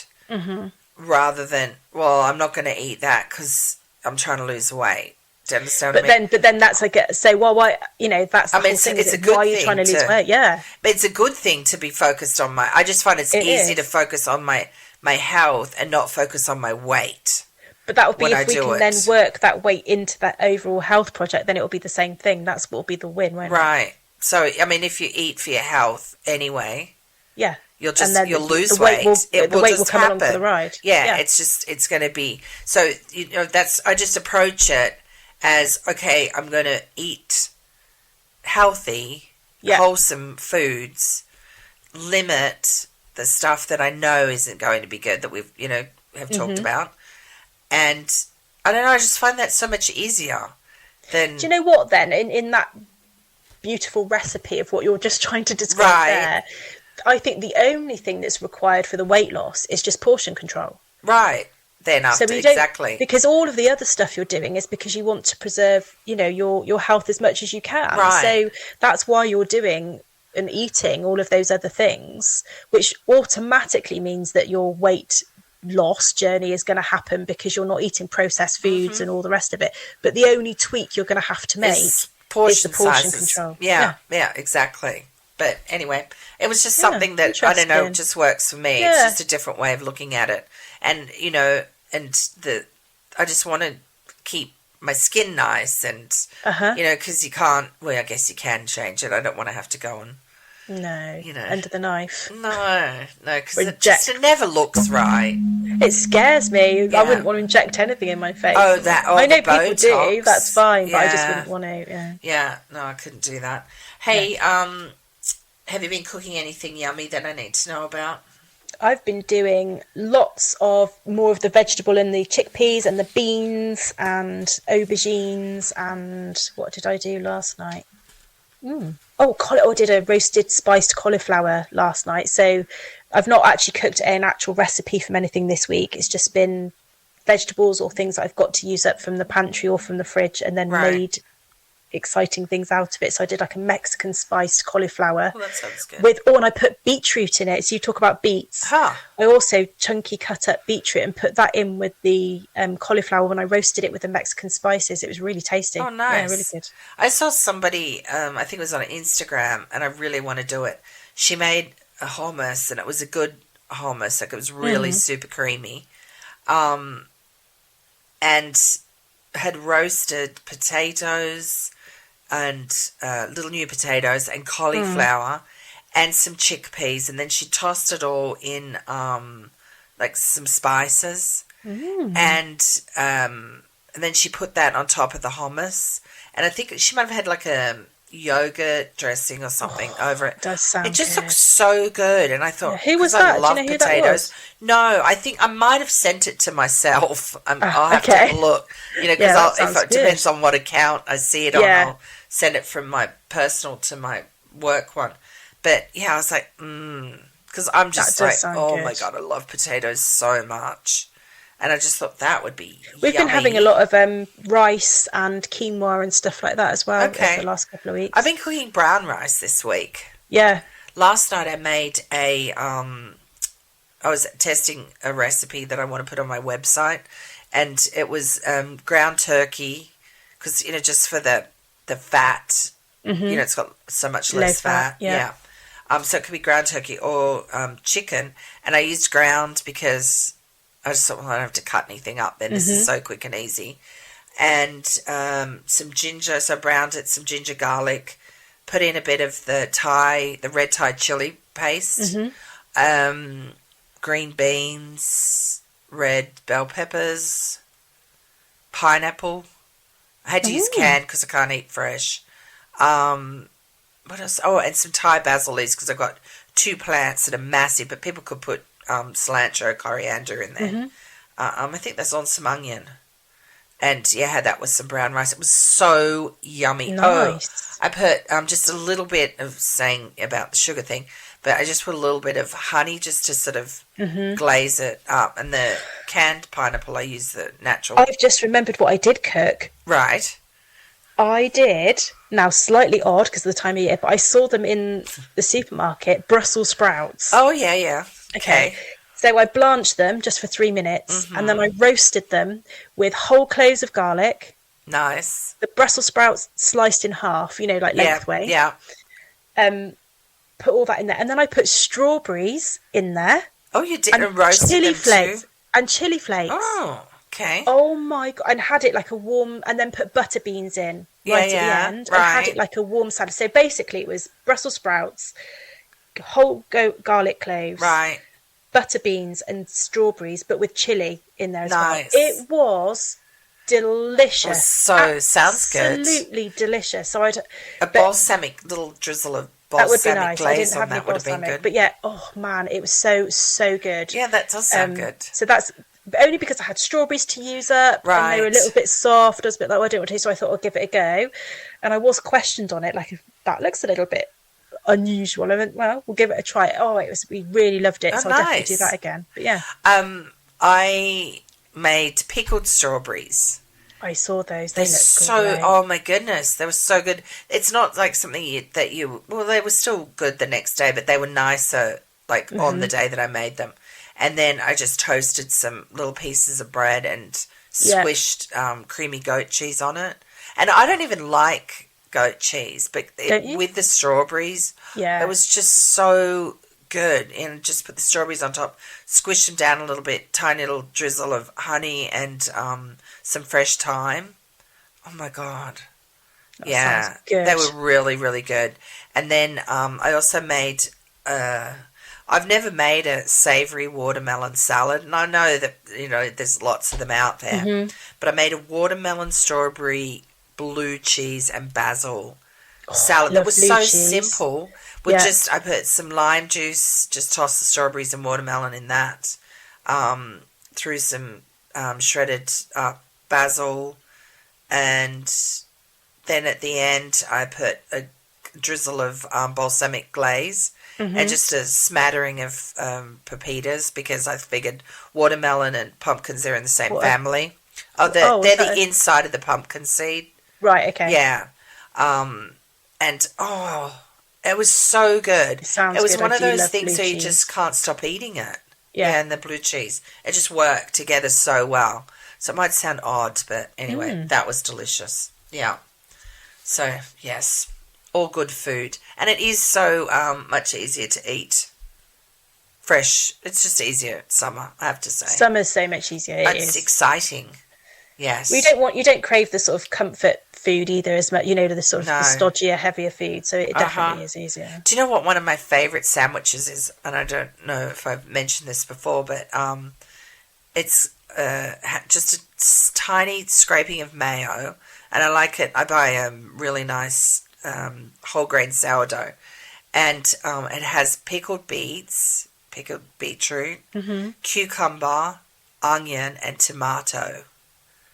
rather than, well, I'm not going to eat that because I'm trying to lose weight. Do you understand what I mean? But then that's like, say, well, why, that's the whole thing. It's a good thing. Why are you trying to lose weight? Yeah. But it's a good thing to be focused on I just find it's easy to focus on my health and not focus on my weight. But that would be if we can then work that weight into that overall health project, then it will be the same thing. That's what will be the win, won't it? Right. So, if you eat for your health anyway, you'll lose weight. The weight will come along for the ride. Yeah, it's going to be. So, I just approach it as, okay, I'm going to eat healthy, wholesome foods, limit the stuff that I know isn't going to be good that we've, have talked about. And I don't know, I just find that so much easier than... Do you know what then? In that beautiful recipe of what you're just trying to describe there, I think the only thing that's required for the weight loss is just portion control. Right. Then after, exactly. Because all of the other stuff you're doing is because you want to preserve, your health as much as you can. Right. So that's why you're doing and eating all of those other things, which automatically means that your weight loss journey is going to happen because you're not eating processed foods and all the rest of it. But the only tweak you're going to have to make is the portion control. Yeah, exactly. But anyway, it was just something that, I don't know, just works for me. It's just a different way of looking at it. And, I just want to keep my skin nice and, because you can't, well, I guess you can change it. I don't want to have to go and, under the knife. No, because it never looks right. It scares me. I wouldn't want to inject anything in my face. I know people do. That's fine, but I just wouldn't want to. Yeah, no, I couldn't do that. Hey, have you been cooking anything yummy that I need to know about? I've been doing lots of more of the vegetable and the chickpeas and the beans and aubergines, and what did I do last night? I did a roasted spiced cauliflower last night. So I've not actually cooked an actual recipe from anything this week. It's just been vegetables or things that I've got to use up from the pantry or from the fridge, and then made exciting things out of it. So I did like a Mexican spiced cauliflower. Oh, that sounds good. And I put beetroot in it. So you talk about beets. I also chunky cut up beetroot and put that in with the cauliflower when I roasted it with the Mexican spices. It was really tasty. Oh, nice. Yeah, really good. I saw somebody, I think it was on Instagram, and I really want to do it. She made a hummus, and it was a good hummus. Like, it was really super creamy. And had roasted potatoes and little new potatoes and cauliflower and some chickpeas, and then she tossed it all in like some spices, and then she put that on top of the hummus, and I think she might have had like a yogurt dressing or something over it. Does sound It just good. looks so good, and I thought, Who was 'cause I that? love Do you know who potatoes. that was? No, I think I might have sent it to myself. I'll have to okay. have a look, because Yeah, that if sounds it depends on what account I see it on, Yeah. I'll send it from my personal to my work one. But yeah, I was like, because I'm just That does like, sound oh good. my God, I love potatoes so much. And I just thought that would be We've yummy. been having a lot of rice and quinoa and stuff like that as well over the last couple of weeks. I've been cooking brown rice this week. Yeah. Last night I made I was testing a recipe that I want to put on my website, and it was ground turkey, because, just for the fat, it's got so much less Low fat, fat. yeah. So it could be ground turkey or chicken, and I used ground because I just thought, well, I don't have to cut anything up then. This is so quick and easy. And some ginger, so I browned it, some ginger, garlic, put in a bit of the red Thai chili paste, green beans, red bell peppers, pineapple. I had to use canned because I can't eat fresh. What else? Oh, and some Thai basil leaves, because I've got 2 plants that are massive, but people could put cilantro, coriander in there. I think that's on some onion. And yeah, I had that with some brown rice. It was so yummy. Nice. Oh, I put just a little bit of, saying about the sugar thing, but I just put a little bit of honey just to sort of glaze it up. And the canned pineapple, I use the natural. I've just remembered what I did cook. Right. I did, now slightly odd because of the time of year, but I saw them in the supermarket, Brussels sprouts. Oh, yeah. Okay. So I blanched them just for 3 minutes, and then I roasted them with whole cloves of garlic. Nice. The Brussels sprouts sliced in half, like lengthway. Yeah. Put all that in there, and then I put strawberries in there. Oh, you did, and roasted chili them flakes too? and chili flakes. Oh, okay. Oh my God! And had it like a warm, and then put butter beans in at the end, and had it like a warm salad. So basically, it was Brussels sprouts, whole garlic cloves, right, butter beans, and strawberries, but with chili in there as nice. well. It was delicious. Sounds good. Absolutely delicious. So balsamic, little drizzle of balsamic that would be nice. I glaze didn't have on any that would have been balsamic, good. but yeah, oh man, it was so good. Yeah, that does sound good. So that's only because I had strawberries to use up, and they were a little bit soft. I was a bit like, I don't want to, so I thought I'll give it a go. And I was questioned on it, like, that looks a little bit unusual. I went, well, we'll give it a try. Oh, we really loved it, so I'll definitely do that again. But yeah, I made pickled strawberries. I saw those. They're so great. Oh my goodness, they were so good. It's not like something that they were still good the next day, but they were nicer like on the day that I made them. And then I just toasted some little pieces of bread and squished creamy goat cheese on it. And I don't even like goat cheese, but with the strawberries, it was just so good. And just put the strawberries on top, squish them down a little bit, tiny little drizzle of honey and some fresh thyme. Oh my God. That sounds good. They were really, really good. And then I also made... I've never made a savoury watermelon salad, and I know that, there's lots of them out there, but I made a watermelon, strawberry, blue cheese and basil salad that was so simple. I put some lime juice, just toss the strawberries and watermelon in that, threw some shredded basil, and then at the end I put a drizzle of balsamic glaze. And just a smattering of pepitas, because I figured watermelon and pumpkins, they're in the same family. They're the inside of the pumpkin seed. Right, okay. Yeah. And, it was so good. It was one of those things where you just can't stop eating it. Yeah, and the blue cheese. It just worked together so well. So it might sound odd, but anyway, that was delicious. Yeah. So, yes. All good food, and it is so much easier to eat fresh. It's just easier at summer, I have to say. Summer's so much easier. It's exciting. Yes. You don't crave the sort of comfort food either as much. The sort of the stodgier, heavier food. So it definitely is easier. Do you know what one of my favourite sandwiches is? And I don't know if I've mentioned this before, but it's just a tiny scraping of mayo, and I like it. I buy a really nice whole grain sourdough, and it has pickled beets, pickled beetroot, cucumber, onion, and tomato.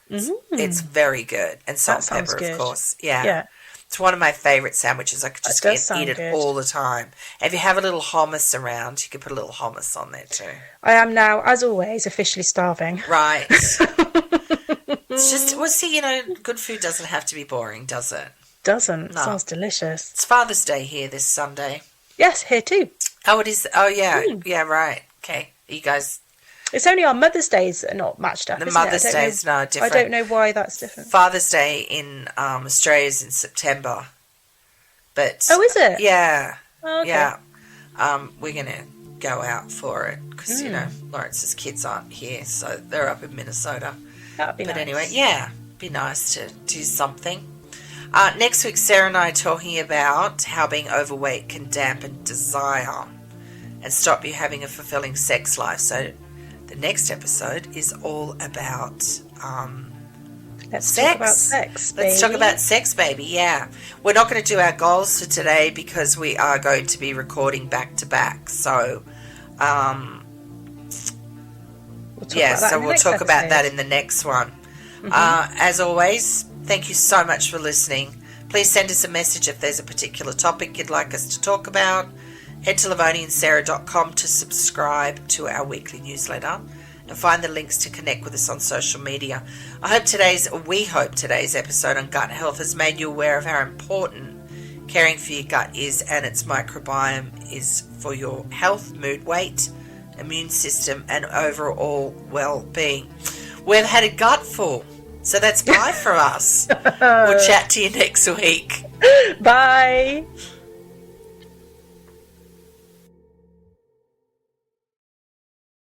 It's very good, and salt and pepper, of course. Yeah. It's one of my favourite sandwiches. I could just eat it all the time. If you have a little hummus around, you could put a little hummus on there too. I am now, as always, officially starving. Right. It's just, well, see, good food doesn't have to be boring, does it? Doesn't. No. Sounds delicious. It's Father's Day here this Sunday. Yes, here too. Oh, it is? Oh, yeah. Yeah, right. Okay. You guys... It's only our Mother's Days are not matched up, The Mother's Days, no, different. I don't know why that's different. Father's Day in Australia is in September. But... Oh, is it? Yeah. Oh, okay. Yeah. We're going to go out for it because, Lawrence's kids aren't here, so they're up in Minnesota. That'd be nice. But anyway, yeah, be nice to do something. Next week, Sarah and I are talking about how being overweight can dampen desire and stop you having a fulfilling sex life. So the next episode is all about Let's sex. talk about sex, baby. Let's talk about sex, baby, yeah. We're not going to do our goals for today because we are going to be recording back to back. So, we'll talk about that in the next one. As always, thank you so much for listening. Please send us a message if there's a particular topic you'd like us to talk about. Head to lovoniandsarah.com to subscribe to our weekly newsletter and find the links to connect with us on social media. We hope today's episode on gut health has made you aware of how important caring for your gut is and its microbiome is for your health, mood, weight, immune system, and overall well-being. We've had a gutful, so that's bye for us. We'll chat to you next week. Bye.